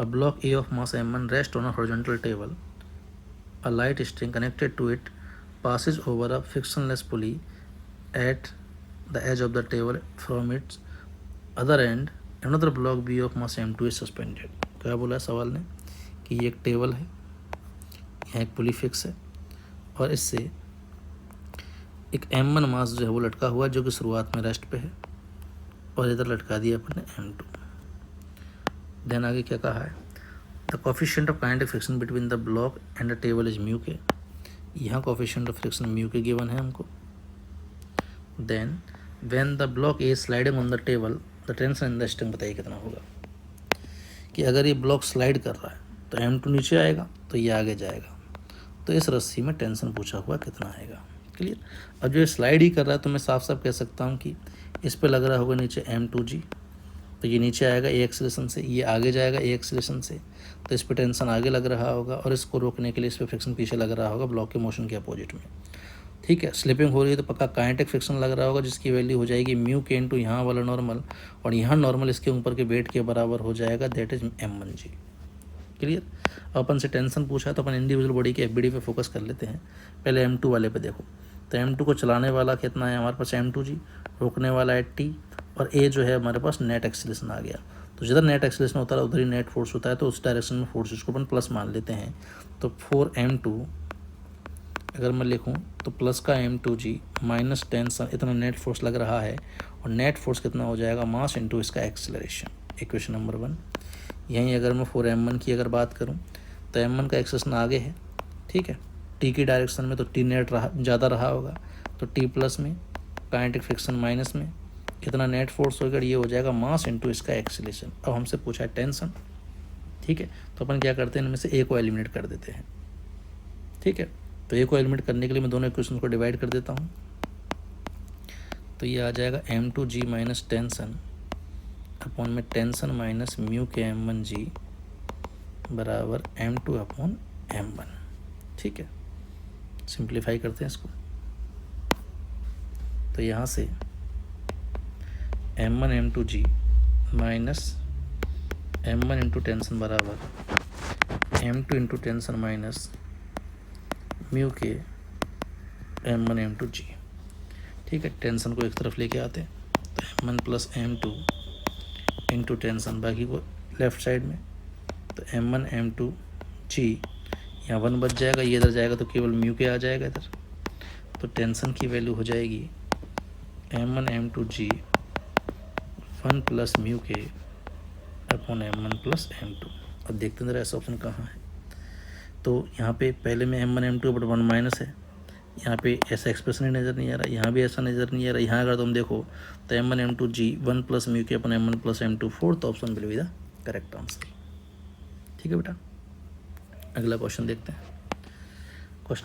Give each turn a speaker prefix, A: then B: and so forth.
A: A block A of mass m1 rests on a horizontal table. A light string connected to it passes over a frictionless pulley at the edge of the table. From its other end, another block B of mass m2 is suspended. क्या बोला सवाल ने कि ये एक table है, यहाँ एक पुली फिक्स है और इससे एक m1 मास जो है वो लटका हुआ है जो कि शुरुआत में रेस्ट पे है और इधर लटका दिया अपन ने m2। देन आगे क्या कहा है, the coefficient of kinetic friction between the block and the table is mu k. यहाँ coefficient of friction mu k given है हमको। Then when the block is sliding on the table the tension in the string, बताइए कितना होगा कि अगर ये block slide कर रहा है तो m2 नीचे आएगा तो ये आगे जाएगा, तो इस रस्सी में टेंशन पूछा हुआ कितना आएगा। क्लियर। अब जो स्लाइड ही कर रहा है तो मैं साफ साफ कह सकता हूँ कि इस पे लग रहा होगा नीचे m2g, तो ये नीचे आएगा a एक्सीलरेशन से, ये आगे जाएगा a एक्सीलरेशन से, तो इस पे टेंशन आगे लग रहा होगा और इसको रोकने के लिए इस पे फ्रिक्शन पीछे लग रहा होगा ब्लॉक के मोशन के अपोजिट में। ठीक है। स्लिपिंग हो रही है तो पक्का काइनेटिक फ्रिक्शन लग रहा होगा जिसकी वैल्यू हो जाएगी म्यू के इंटू यहाँ वाला नॉर्मल और यहाँ नॉर्मल इसके ऊपर के वेट के बराबर हो जाएगा, दैट इज m1g। क्लियर। अपन से टेंशन पूछा है तो अपन इंडिविजुअल बॉडी के एफबीडी पे फोकस कर लेते हैं। पहले m2 वाले पे देखो, तो m2 को चलाने वाला कितना है हमारे पास m2g, रोकने वाला है t और a जो है हमारे पास नेट एक्सीलरेशन आ गया। तो जिधर नेट एक्सीलरेशन होता है उधर ही नेट फोर्स होता है, तो उस डायरेक्शन में फोर्स को अपन प्लस मान लेते हैं। तो 4m2 अगर मैं लिखूं तो प्लस का m2g माइनस टेंशन, इतना नेट फोर्स लग रहा है और नेट फोर्स कितना हो जाएगा, मास इंटू इसका एक्सीलरेशन। Equation number 1। यहीं अगर मैं 4m1 की अगर बात करूं तो m1 का एक्सेशन आगे है, ठीक है, t की डायरेक्शन में, तो t नेट ज़्यादा रहा होगा, तो t प्लस में, काइनेटिक फ्रिक्शन माइनस में, कितना नेट फोर्स होगा, ये हो जाएगा मास इंटू इसका एक्सीलरेशन। अब हमसे पूछा है टेंशन, ठीक है, तो अपन क्या करते हैं, इनमें से a को एलिमिनेट कर देते हैं। ठीक है, तो a को एलिमिनेट करने के लिए मैं दोनों इक्वेशन को डिवाइड कर देता हूँ, तो ये आ जाएगा m2g माइनस टेंशन अपॉन में टेंशन माइनस म्यू के m1g बराबर m2 अपॉन m1। ठीक है, सिंप्लीफाई करते हैं इसको, तो यहाँ से m1 m2g minus m1 into tension बराबर m2 into tension minus mu के m1 m2g। ठीक है, टेंशन को एक तरफ लेके आते हैं, तो m1 plus m2 into tension, बाकी को लेफ्ट साइड में, तो m1 m2g, यहाँ 1 बच जाएगा, ये इधर जाएगा तो केवल म्यू के आ जाएगा इधर, तो टेंशन की वैल्यू हो जाएगी m1 m2g 1 प्लस म्यू के अपॉन m1 प्लस m2। अब देखते हैं जरा ऐसा ऑप्शन कहाँ है, तो यहाँ पे पहले में m1 m2 बट 1 माइनस है, यहाँ पे ऐसा एक्सप्रेशन ही नज़र नहीं आ रहा, यहाँ भी ऐसा नज़र नहीं आ रहा। यहाँ अगर तुम देखो तो m1 m2g 1 प्लस म्यू के अपन m1 plus m2, fourth option will be the correct answer. ठीक है बेटा, अगला क्वेश्चन देखते हैं।